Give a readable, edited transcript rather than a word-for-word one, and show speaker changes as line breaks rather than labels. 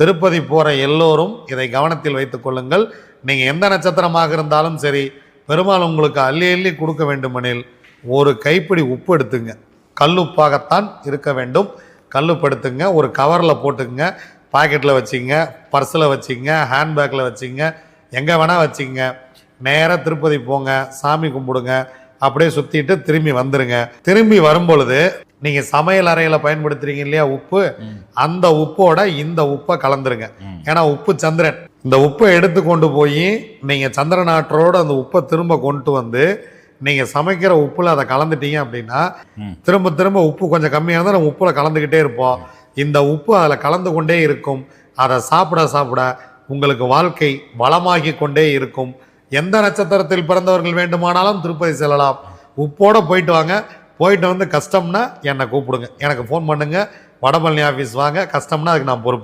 திருப்பதி போகிற எல்லோரும் இதை கவனத்தில் வைத்துக் கொள்ளுங்கள். நீங்கள் எந்த நட்சத்திரமாக இருந்தாலும் சரி, பெருமாள் உங்களுக்கு அள்ளி அள்ளி கொடுக்க வேண்டுமெனில் ஒரு கைப்பிடி உப்பு எடுத்துங்க. கல்லுப்பாகத்தான் இருக்க வேண்டும். கல்லுப்பு எடுத்துங்க, ஒரு கவரில் போட்டுக்குங்க, பாக்கெட்டில் வச்சிங்க, பர்ஸில் வச்சிங்க, ஹேண்ட்பேக்கில் வச்சிங்க, எங்கே வேணால் வச்சிங்க. நேராக திருப்பதி போங்க, சாமி கும்பிடுங்க, அப்படியே சுற்றிட்டு திரும்பி வந்துடுங்க. திரும்பி வரும்பொழுது நீங்கள் சமையல் அறையில் பயன்படுத்துறீங்க இல்லையா உப்பு, அந்த உப்போட இந்த உப்பை கலந்துருங்க. ஏன்னா உப்பு சந்திரன். இந்த உப்பை எடுத்து கொண்டு போய் நீங்கள் சந்திரன் ஆற்றோடு அந்த உப்பை திரும்ப கொண்டு வந்து நீங்கள் சமைக்கிற உப்பில் அதை கலந்துட்டீங்க அப்படின்னா திரும்ப திரும்ப உப்பு கொஞ்சம் கம்மியாக இருந்தால் நம்ம உப்பில் கலந்துக்கிட்டே இருப்போம். இந்த உப்பு அதில் கலந்து கொண்டே இருக்கும். அதை சாப்பிட சாப்பிட உங்களுக்கு வாழ்க்கை வளமாகி கொண்டே இருக்கும். எந்த நட்சத்திரத்தில் பிறந்தவர்கள் வேண்டுமானாலும் திருப்பதி செல்லலாம். உப்போடு போயிட்டு வாங்க. போயிட்டு வந்து கஷ்டம்னா என்னை கூப்பிடுங்க, எனக்கு ஃபோன் பண்ணுங்கள். வடபழனி ஆஃபீஸ் வாங்க. கஷ்டம்னா அதுக்கு நான் பொறுப்பு.